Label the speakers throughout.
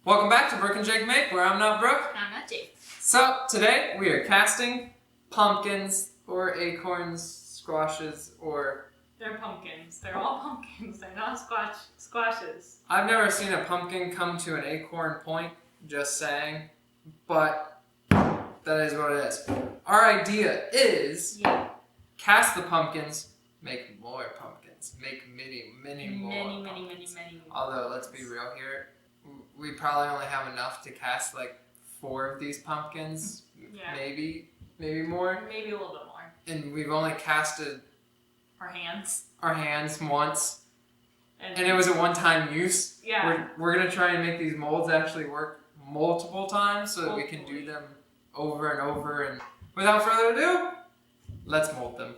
Speaker 1: Welcome back to BrookeNJake Make, where I'm not Brooke.
Speaker 2: And I'm not Jake.
Speaker 1: So, today we are casting pumpkins, or acorns, squashes, or...
Speaker 2: They're pumpkins. They're all pumpkins. They're not squashes.
Speaker 1: I've never seen a pumpkin come to an acorn point, just saying, but that is what it is. Our idea is cast the pumpkins, make more pumpkins, make many more pumpkins.
Speaker 2: Many.
Speaker 1: Although, let's be real here, we probably only have enough to cast like 4 of these pumpkins, maybe more.
Speaker 2: Maybe a little bit more.
Speaker 1: And we've only casted
Speaker 2: our hands
Speaker 1: once, and it was a one-time use.
Speaker 2: Yeah.
Speaker 1: We're gonna try and make these molds actually work multiple times so that we can do them over and over. And without further ado, let's mold them.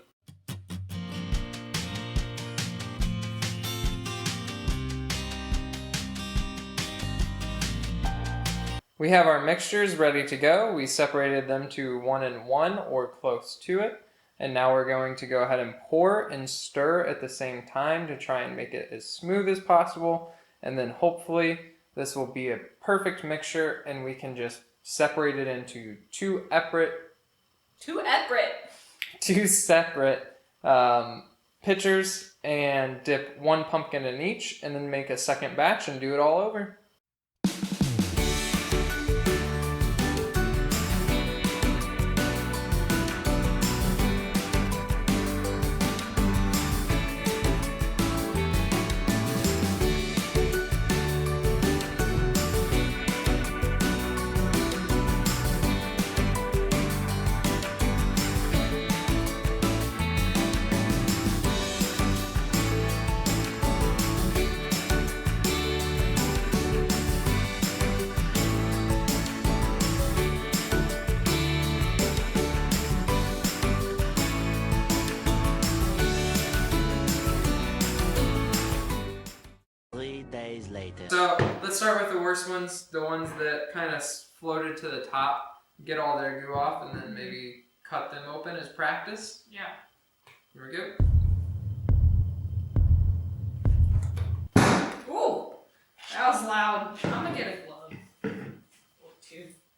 Speaker 1: We have our mixtures ready to go. We separated them to 1 and 1 or close to it. And now we're going to go ahead and pour and stir at the same time to try and make it as smooth as possible. And then hopefully this will be a perfect mixture and we can just separate it into two separate pitchers and dip 1 pumpkin in each and then make a second batch and do it all over.
Speaker 3: Days later.
Speaker 1: So let's start with the worst ones, the ones that kind of floated to the top, get all their goo off, and then maybe cut them open as practice.
Speaker 2: Yeah.
Speaker 1: Here we go.
Speaker 2: Ooh, that was loud. I'm gonna get a glove.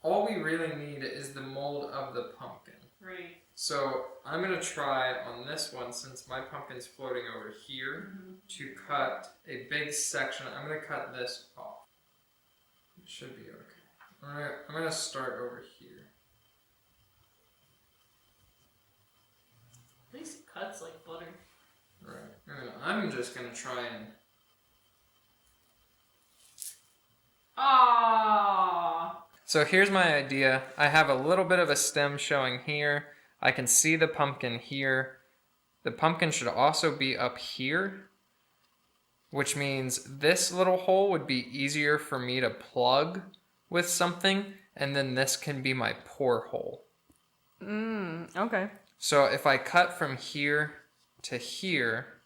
Speaker 1: All we really need is the mold of the pumpkin.
Speaker 2: Right.
Speaker 1: So I'm gonna try on this one, since my pumpkin's floating over here, to cut a big section. I'm gonna cut this off. It should be okay. I'm gonna start over here.
Speaker 2: At least it cuts like butter.
Speaker 1: Right. And I'm just gonna try and...
Speaker 2: Ah.
Speaker 1: So here's my idea. I have a little bit of a stem showing here. I can see the pumpkin here. The pumpkin should also be up here, which means this little hole would be easier for me to plug with something, and then this can be my pour hole.
Speaker 2: Okay.
Speaker 1: So if I cut from here to here,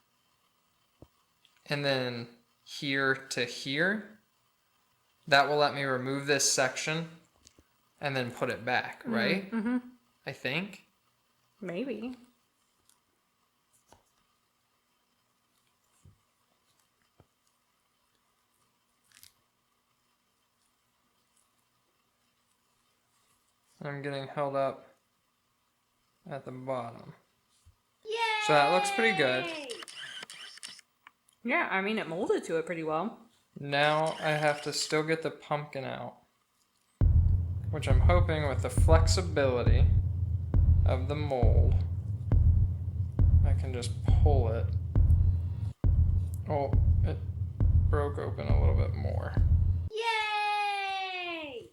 Speaker 1: and then here to here, that will let me remove this section and then put it back, right?
Speaker 2: Mm-hmm.
Speaker 1: I think.
Speaker 2: Maybe.
Speaker 1: I'm getting held up at the bottom.
Speaker 2: Yay!
Speaker 1: So that looks pretty good.
Speaker 2: Yeah, I mean, it molded to it pretty well.
Speaker 1: Now I have to still get the pumpkin out, which I'm hoping with the flexibility of the mold, I can just pull it. Oh, it broke open a little bit more.
Speaker 2: Yay!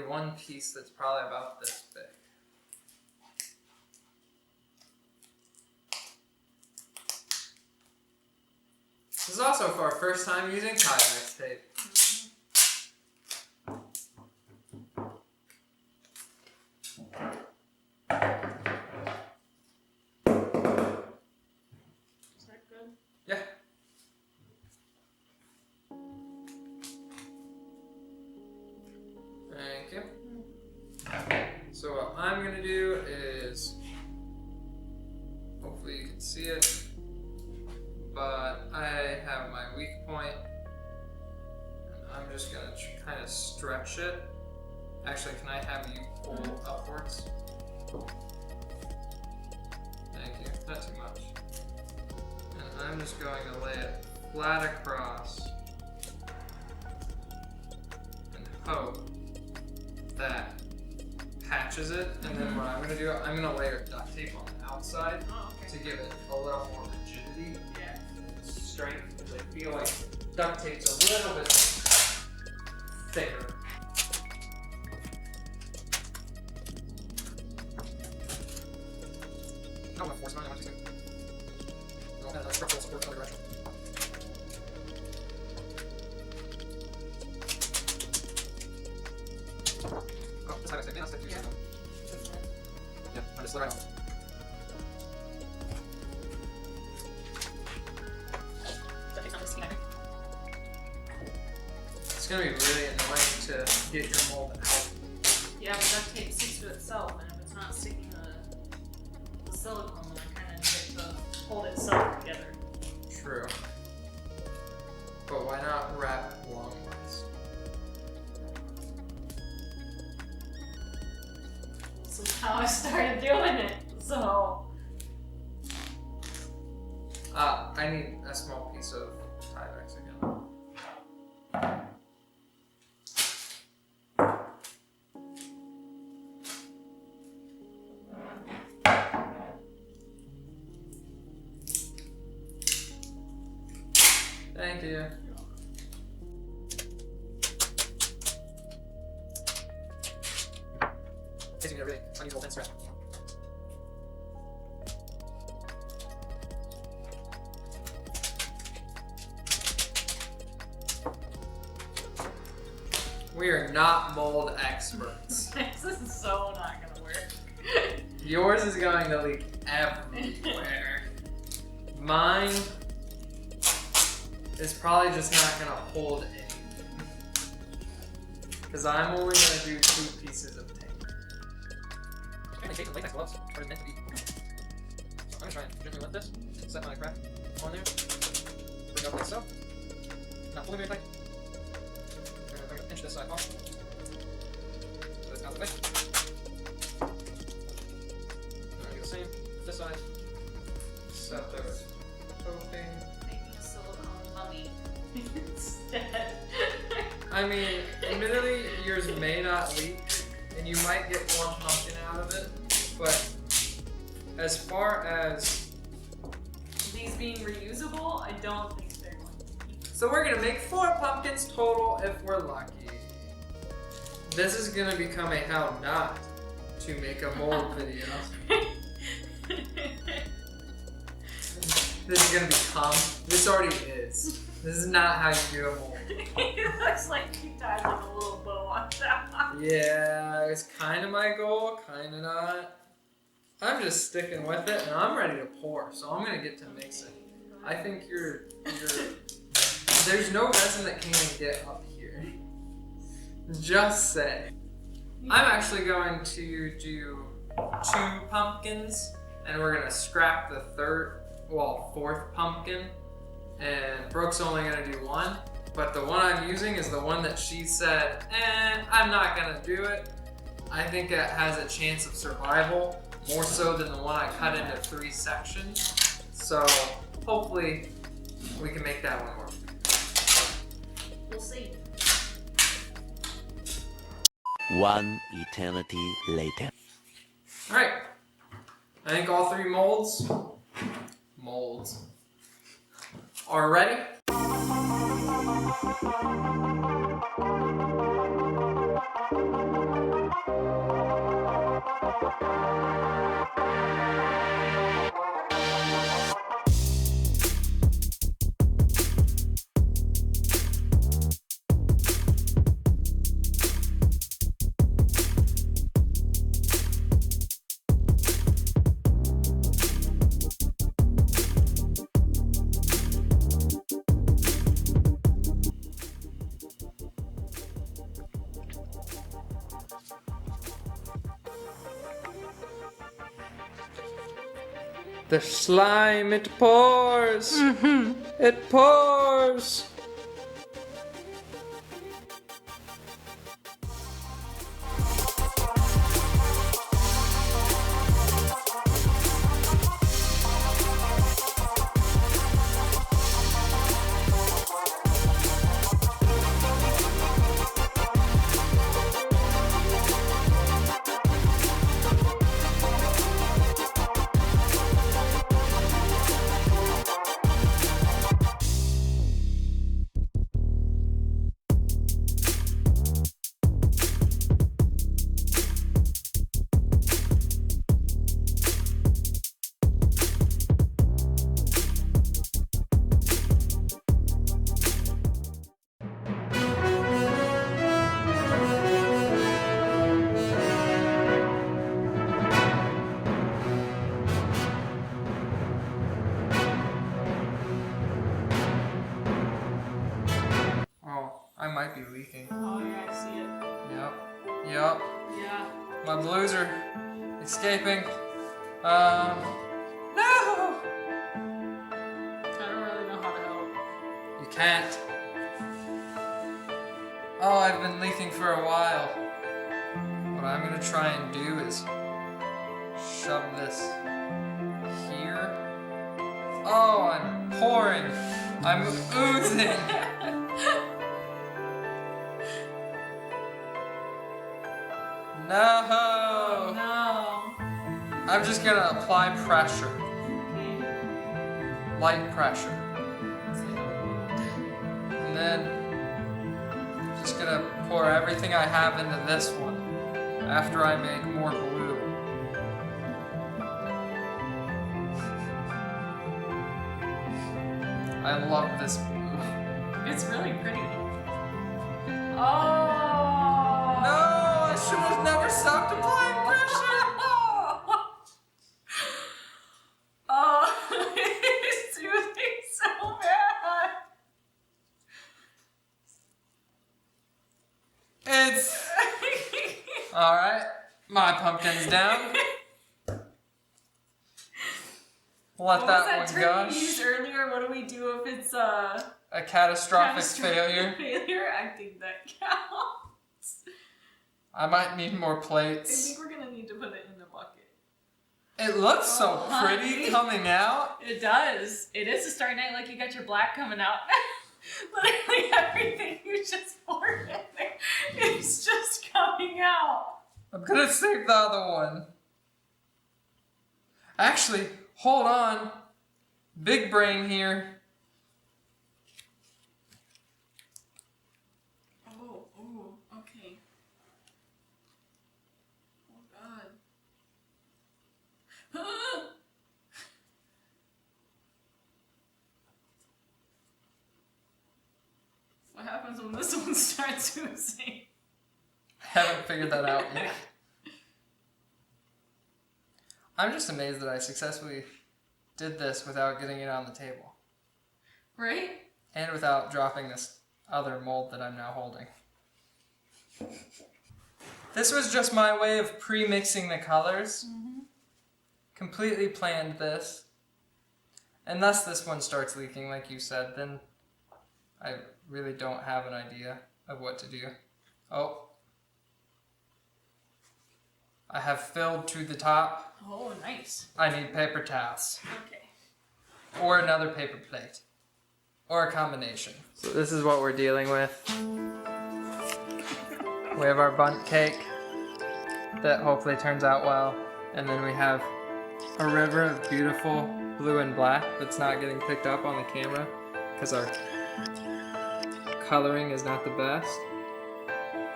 Speaker 1: one piece that's probably about this big. This is also for our first time using Tyvek tape.
Speaker 2: Is that good?
Speaker 1: Yeah. Thank you. So what I'm gonna do is, hopefully you can see it, but I have my weak point, and I'm just gonna kind of stretch it. Actually, can I have you pull upwards? Thank you, not too much. And I'm just going to lay it flat across and hope that patches it. And then what I'm going to do, I'm going to layer duct tape on the outside to give it a little more rigidity and strength, because I feel like duct tape's a little bit thicker. I don't want to force mine, I want to have structural support in the other direction. Oh, this time I say, man, I'll stick to you. Yeah, I just slid right off. It's going to be really annoying to get your mold out.
Speaker 2: Yeah, but duct tape sticks to itself, and if it's not sticking to the silicone, then I kind of need it to hold itself together.
Speaker 1: True. But why not wrap longways?
Speaker 2: This is how I started doing it, so...
Speaker 1: I need a small piece of Tyvek again. Thank you. Tasting a really unusual thin strap. We are not mold experts.
Speaker 2: This is so not gonna work.
Speaker 1: Yours is going to leak everywhere. Mine is probably just not going to hold anything. Because I'm only going to do 2 pieces of tape. I'm taking latex gloves, or it's meant to be. So I'm going to try and gently lift this, set my crack on there, bring up like so. Not pulling very tight. And I'm going to pinch this side off. So it's out of the way. I'm going to do the same with this side. Set the coating.
Speaker 2: Making a silicone mummy instead.
Speaker 1: I mean, admittedly, yours may not leak, and you might get one pumpkin out of it, but as far as...
Speaker 2: These being reusable, I don't think they're going to be.
Speaker 1: So we're gonna make 4 pumpkins total if we're lucky. This is gonna become a how not to make a mold video. This is gonna become... This already is. This is not how you do a mold.
Speaker 2: It looks like you tied like a little bow on top.
Speaker 1: Yeah, it's kind of my goal, kind of not. I'm just sticking with it, and I'm ready to pour, so I'm gonna get to mixing. I think you're there's no resin that can even get up here. Just say. I'm actually going to do 2 pumpkins, and we're gonna scrap the 4th pumpkin, and Brooke's only gonna do 1. But the one I'm using is the one that she said, I'm not gonna do it. I think it has a chance of survival, more so than the one I cut into 3 sections. So hopefully we can make that one work.
Speaker 2: We'll see.
Speaker 3: One eternity later.
Speaker 1: All right, I think all 3 molds are ready. The slime, it pours! It pours! I might be leaking.
Speaker 2: Oh yeah, I see it.
Speaker 1: Yep. Yep.
Speaker 2: Yeah.
Speaker 1: My blues are escaping. No!
Speaker 2: I don't really know how to help.
Speaker 1: You can't. Oh, I've been leaking for a while. What I'm gonna try and do is shove this here. Oh, I'm pouring. I'm oozing. No!
Speaker 2: Oh no.
Speaker 1: I'm just gonna apply pressure.
Speaker 2: Okay.
Speaker 1: Light pressure.
Speaker 2: It's like a wound.
Speaker 1: And then just gonna pour everything I have into this one after I make more blue. I love this blue.
Speaker 2: It's really pretty. Oh!
Speaker 1: No, I should have never stopped applying pressure.
Speaker 2: Oh, it's doing so bad.
Speaker 1: It's all right. My pumpkin's down. Let
Speaker 2: What was
Speaker 1: that
Speaker 2: that
Speaker 1: one
Speaker 2: term
Speaker 1: go.
Speaker 2: you used earlier? What do we do if it's
Speaker 1: A catastrophic failure.
Speaker 2: Failure? I think that counts.
Speaker 1: I might need more
Speaker 2: I
Speaker 1: plates.
Speaker 2: think we're gonna need to put it in the bucket.
Speaker 1: It looks so
Speaker 2: Oh,
Speaker 1: pretty
Speaker 2: honey.
Speaker 1: coming out.
Speaker 2: It does. It is a starry night, like you got your black coming out. Literally everything you just poured in there is just coming out.
Speaker 1: I'm gonna save the other one. Actually, hold on. Big brain here.
Speaker 2: Oh, okay. Oh God. What happens when this one starts oozing?
Speaker 1: I haven't figured that out yet. I'm just amazed that I successfully did this without getting it on the table.
Speaker 2: Right?
Speaker 1: And without dropping this other mold that I'm now holding. This was just my way of pre-mixing the colors. Completely planned this. Unless this one starts leaking, like you said, then I really don't have an idea of what to do. Oh. I have filled to the top.
Speaker 2: Oh, nice.
Speaker 1: I need paper towels.
Speaker 2: Okay.
Speaker 1: Or another paper plate. Or a combination. So this is what we're dealing with. We have our bundt cake that hopefully turns out well. And then we have a river of beautiful blue and black that's not getting picked up on the camera because our coloring is not the best.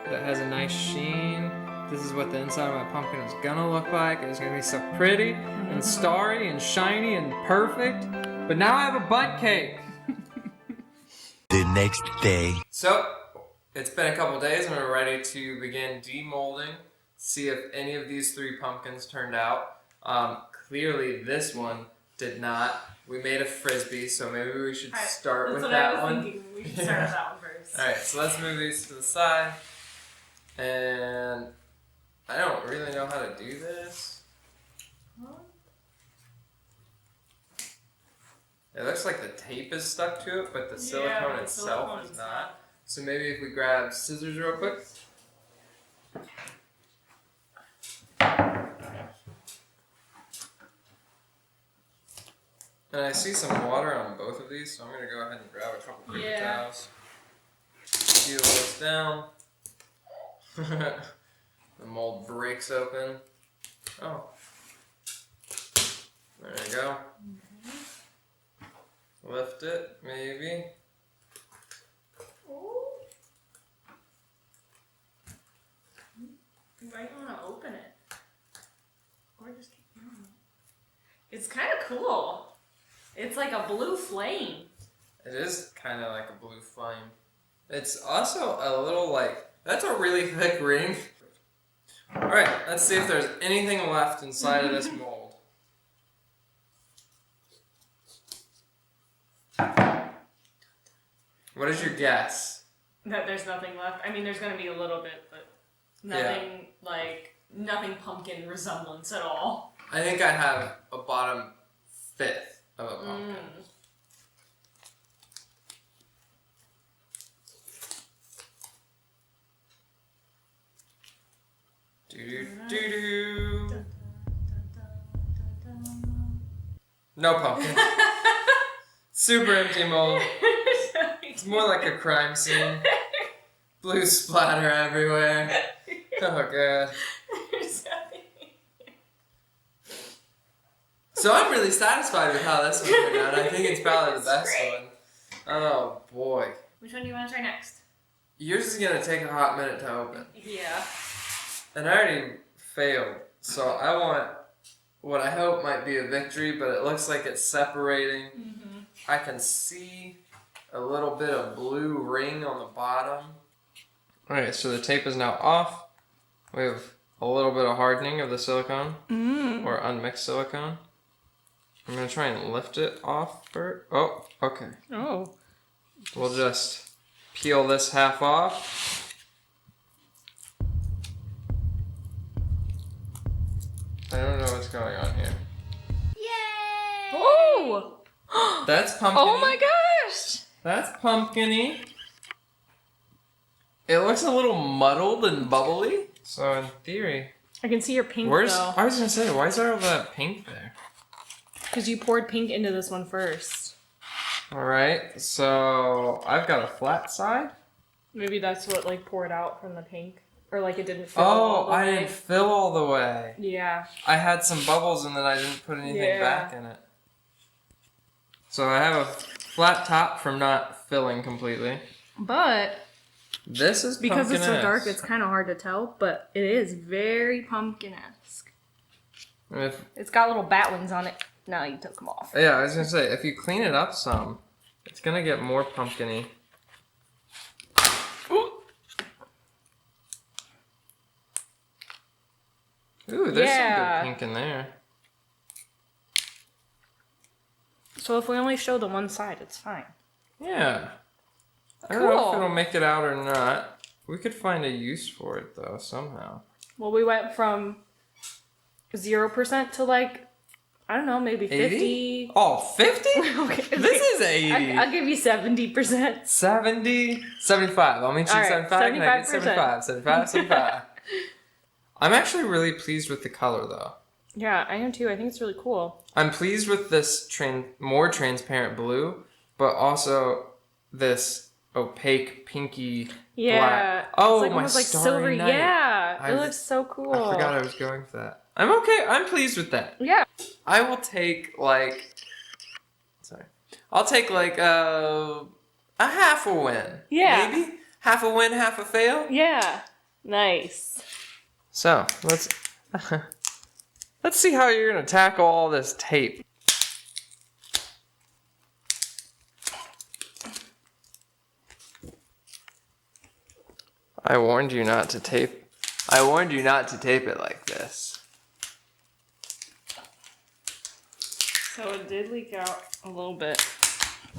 Speaker 1: But it has a nice sheen. This is what the inside of my pumpkin is gonna look like. It's gonna be so pretty and starry and shiny and perfect. But now I have a bundt cake.
Speaker 3: The next day.
Speaker 1: So, it's been a couple days and we're ready to begin demolding. See if any of these three pumpkins turned out. Clearly this one did not. We made a frisbee, so maybe we should start with that one.
Speaker 2: That's what I was thinking. We should start with that one first.
Speaker 1: Alright, so let's move these to the side. And I don't really know how to do this. tape is stuck to it, but the silicone
Speaker 2: the
Speaker 1: itself
Speaker 2: silicone's
Speaker 1: is not. So maybe if we grab scissors real quick. And I see some water on both of these, so I'm going to go ahead and grab a couple paper towels. Peel this down. The mold breaks open. Oh. There you go. Lift it, maybe.
Speaker 2: Ooh. You might want to open it. Or just keep going. It's kind of cool. It's like a blue flame.
Speaker 1: It is kind of like a blue flame. It's also a little like, that's a really thick ring. Alright, let's see if there's anything left inside of this mold. What is your guess?
Speaker 2: That there's nothing left. I mean, there's going to be a little bit, but nothing nothing pumpkin resemblance at all.
Speaker 1: I think I have a bottom fifth of a pumpkin. Do-do-do-do. No pumpkin. Super empty mold. It's more like a crime scene. Blue splatter everywhere. Oh god. So I'm really satisfied with how this one turned out. I think it's probably the best one. Oh boy.
Speaker 2: Which one do you want to try next?
Speaker 1: Yours is gonna take a hot minute to open.
Speaker 2: Yeah.
Speaker 1: And I already failed. So I want what I hope might be a victory, but it looks like it's separating.
Speaker 2: Mm-hmm.
Speaker 1: I can see a little bit of blue ring on the bottom. Alright, so the tape is now off. We have a little bit of hardening of the silicone, or unmixed silicone. I'm going to try and lift it off first. Oh, okay.
Speaker 2: Oh.
Speaker 1: We'll just peel this half off. I don't know what's going on here.
Speaker 2: Yay! Oh!
Speaker 1: That's pumpkin.
Speaker 2: Oh my gosh!
Speaker 1: That's pumpkin-y. It looks a little muddled and bubbly. So in theory,
Speaker 2: I can see your pink
Speaker 1: I
Speaker 2: though.
Speaker 1: was gonna say, why is there all that pink there?
Speaker 2: Because you poured pink into this one first.
Speaker 1: Alright, so I've got a flat side.
Speaker 2: Maybe that's what like poured out from the pink. Or like it didn't fill all the way.
Speaker 1: I didn't fill all the way.
Speaker 2: Yeah.
Speaker 1: I had some bubbles and then I didn't put anything back in it. So I have a flat top from not filling completely.
Speaker 2: But
Speaker 1: this is
Speaker 2: because it's so
Speaker 1: pumpkin-esque.
Speaker 2: dark, it's kind of hard to tell, but it is very pumpkin-esque. It's got little bat wings on it. Now you took them off.
Speaker 1: Yeah, I was gonna say, if you clean it up some, it's gonna get more pumpkin-y. Ooh, there's some good pink in there.
Speaker 2: So if we only show the one side, it's fine.
Speaker 1: Yeah. I don't know if it'll make it out or not. We could find a use for it though, somehow.
Speaker 2: Well, we went from 0% to like, I don't know, maybe 50.
Speaker 1: 80? Oh, 50?
Speaker 2: Okay.
Speaker 1: This is 80.
Speaker 2: I'll give you 70%.
Speaker 1: 70? 75. I'll meet you
Speaker 2: All
Speaker 1: at
Speaker 2: right,
Speaker 1: 75. Can I get
Speaker 2: 75%.
Speaker 1: 75? 75. I'm actually really pleased with the color though.
Speaker 2: Yeah, I am too. I think it's really cool.
Speaker 1: I'm pleased with this more transparent blue, but also this opaque pinky black. Oh,
Speaker 2: it's like
Speaker 1: my
Speaker 2: almost like
Speaker 1: Starry
Speaker 2: silvery.
Speaker 1: Night.
Speaker 2: Yeah, it looks so cool.
Speaker 1: I forgot I was going for that. I'm okay. I'm pleased with that.
Speaker 2: Yeah.
Speaker 1: I will take like, I'll take like a half a win.
Speaker 2: Yeah.
Speaker 1: Maybe half a win, half a fail.
Speaker 2: Yeah. Nice.
Speaker 1: So let's see how you're gonna tackle all this tape. I warned you not to tape. I warned you not to tape it like this.
Speaker 2: So it did leak out a little bit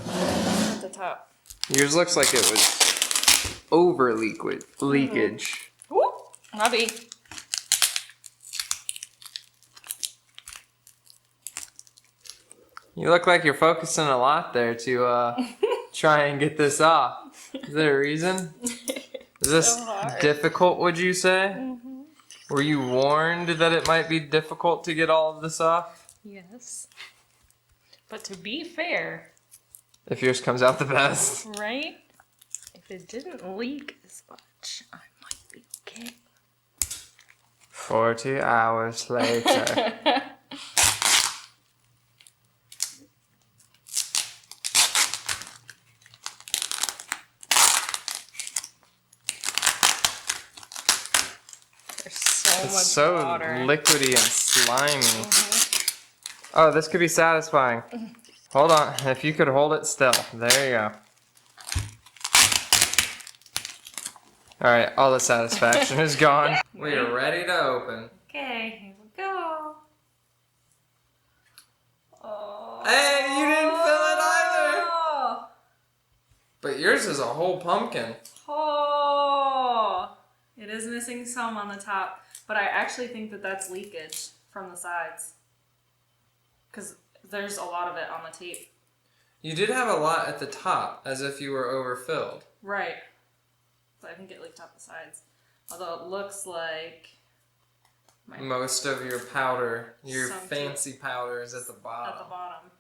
Speaker 2: at the top.
Speaker 1: Yours looks like it was over leakage.
Speaker 2: Ooh, Hobby.
Speaker 1: You look like you're focusing a lot there to try and get this off. Is there a reason? Is this
Speaker 2: So hard.
Speaker 1: difficult, would you say?
Speaker 2: Mm-hmm.
Speaker 1: Were you warned that it might be difficult to get all of this off?
Speaker 2: Yes. But to be fair,
Speaker 1: If yours comes out the best.
Speaker 2: right? If it didn't leak as much, I might be okay.
Speaker 1: 40 hours later.
Speaker 2: There's so
Speaker 1: It's
Speaker 2: much
Speaker 1: so
Speaker 2: water.
Speaker 1: liquidy and slimy. Oh, this could be satisfying. Hold on, if you could hold it still. There you go. Alright, all the satisfaction is gone. We are ready to open.
Speaker 2: Okay, here we go. Oh.
Speaker 1: Hey, you didn't fill it either! But yours is a whole pumpkin.
Speaker 2: Oh. It is missing some on the top, but I actually think that that's leakage from the sides. Because there's a lot of it on the tape.
Speaker 1: You did have a lot at the top, as if you were overfilled.
Speaker 2: Right. So I think it leaked off the sides. Although it looks like...
Speaker 1: Most of your powder, your
Speaker 2: Some
Speaker 1: fancy powder is at the bottom.
Speaker 2: At the bottom.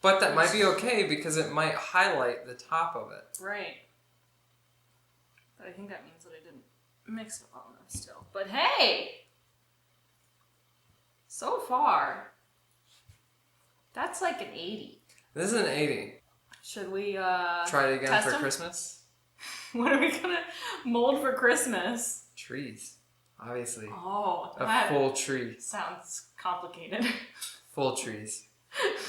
Speaker 1: But that might be okay because it might highlight the top of it.
Speaker 2: Right. But I think that means that I didn't mix it well enough still. But hey! So far, that's like an 80.
Speaker 1: This is an 80.
Speaker 2: Should we
Speaker 1: Try it again
Speaker 2: test
Speaker 1: for
Speaker 2: 'em?
Speaker 1: Christmas?
Speaker 2: What are we gonna mold for Christmas?
Speaker 1: Trees, obviously.
Speaker 2: Oh,
Speaker 1: A
Speaker 2: that
Speaker 1: full tree.
Speaker 2: sounds complicated.
Speaker 1: Full trees.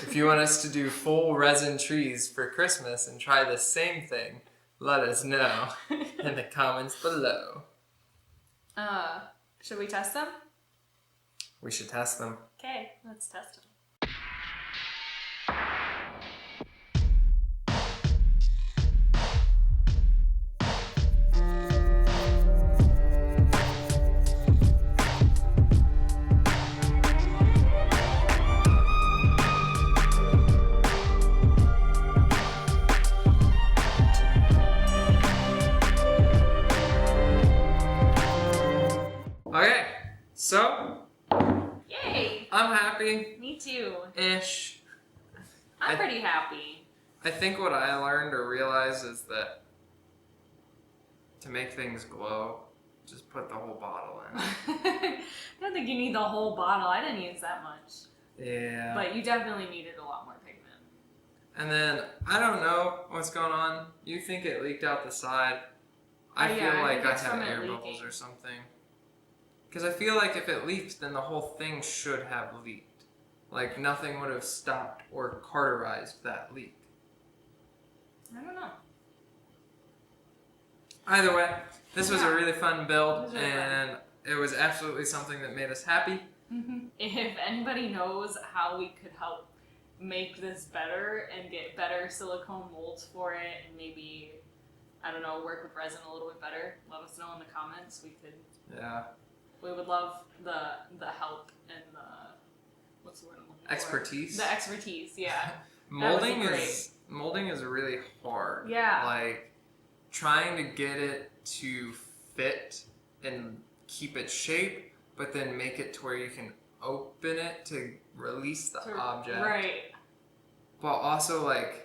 Speaker 1: If you want us to do full resin trees for Christmas and try the same thing, let us know in the comments below.
Speaker 2: Should we test them?
Speaker 1: We should test them.
Speaker 2: Okay, let's test them.
Speaker 1: Okay, so
Speaker 2: Yay!
Speaker 1: I'm happy.
Speaker 2: Me too.
Speaker 1: Ish.
Speaker 2: I'm pretty happy.
Speaker 1: I think what I learned or realized is that to make things glow, just put the whole bottle in.
Speaker 2: I don't think you need the whole bottle. I didn't use that much.
Speaker 1: Yeah.
Speaker 2: But you definitely needed a lot more pigment.
Speaker 1: And then, I don't know what's going on. You think it leaked out the side. I
Speaker 2: Yeah,
Speaker 1: feel
Speaker 2: I
Speaker 1: like
Speaker 2: think
Speaker 1: I
Speaker 2: it's
Speaker 1: had
Speaker 2: from it
Speaker 1: air
Speaker 2: leaking.
Speaker 1: bubbles or something. Because I feel like if it leaked, then the whole thing should have leaked. Like, nothing would have stopped or cauterized that leak.
Speaker 2: I don't know.
Speaker 1: Either way, this was a
Speaker 2: Yeah.
Speaker 1: really fun build,
Speaker 2: It was really
Speaker 1: and it was absolutely something that made us happy.
Speaker 2: Mm-hmm. If anybody knows how we could help make this better and get better silicone molds for it and maybe, I don't know, work with resin a little bit better, let us know in the comments.
Speaker 1: Yeah.
Speaker 2: We would love the help and the, what's the word I'm looking for?
Speaker 1: Expertise.
Speaker 2: The expertise, yeah.
Speaker 1: Molding
Speaker 2: That would be
Speaker 1: is really hard.
Speaker 2: Yeah.
Speaker 1: Like trying to get it to fit and keep its shape, but then make it to where you can open it to release the object.
Speaker 2: Right.
Speaker 1: But also like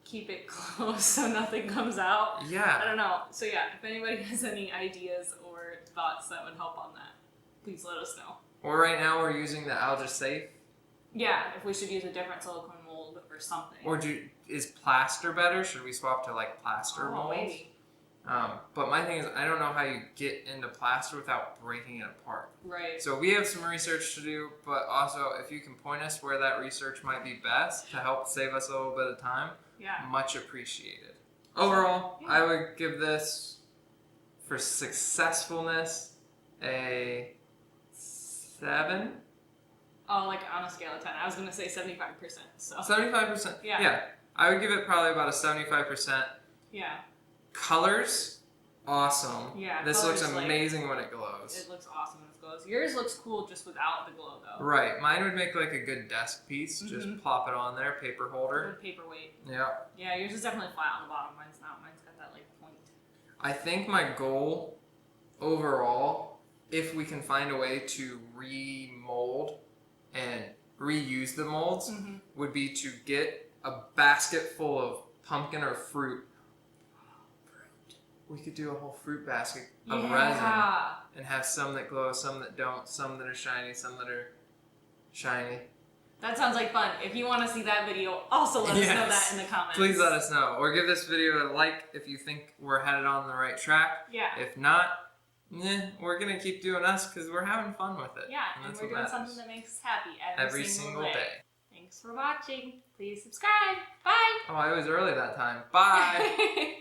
Speaker 2: Keep it close so nothing comes out. I
Speaker 1: yeah.
Speaker 2: don't know. So yeah, if anybody has any ideas or thoughts that would help on that, please let us know.
Speaker 1: Or right now we're using the Algi-safe.
Speaker 2: Yeah, if we should use a different silicone mold or something.
Speaker 1: Or is plaster better? Should we swap to like plaster
Speaker 2: Oh,
Speaker 1: molds?
Speaker 2: maybe.
Speaker 1: But my thing is, I don't know how you get into plaster without breaking it apart.
Speaker 2: Right.
Speaker 1: So we have some research to do, but also if you can point us where that research might be best to help save us a little bit of time,
Speaker 2: Yeah.
Speaker 1: much appreciated. Overall,
Speaker 2: Yeah.
Speaker 1: I would give this, for successfulness, a 7?
Speaker 2: Oh, like on a scale of 10. I was gonna say 75%. So
Speaker 1: 75%?
Speaker 2: Yeah.
Speaker 1: Yeah. I would give it probably about a 75%.
Speaker 2: yeah.
Speaker 1: Colors, awesome.
Speaker 2: Yeah,
Speaker 1: This looks
Speaker 2: colors, like,
Speaker 1: amazing when it glows.
Speaker 2: It looks awesome when it glows. Yours looks cool just without the glow though.
Speaker 1: Right, mine would make like a good desk piece. Just plop it on there, paper holder.
Speaker 2: Good paperweight.
Speaker 1: Yeah.
Speaker 2: Yeah, yours is definitely flat on the bottom. Mine's not. Mine's got that like point.
Speaker 1: I think my goal overall, if we can find a way to remold and reuse the molds, would be to get a basket full of pumpkin or fruit. We could do a whole fruit basket of resin and have some that glow, some that don't, some that are shiny, some that are shiny.
Speaker 2: That sounds like fun. If you want to see that video, also let us know that in the comments.
Speaker 1: Please let us know. Or give this video a like if you think we're headed on the right track.
Speaker 2: Yeah.
Speaker 1: If not, we're going to keep doing us because we're having fun with it.
Speaker 2: Yeah, and we're doing something that makes us happy
Speaker 1: every single day.
Speaker 2: Thanks for watching. Please subscribe. Bye.
Speaker 1: Oh, I was early that time. Bye.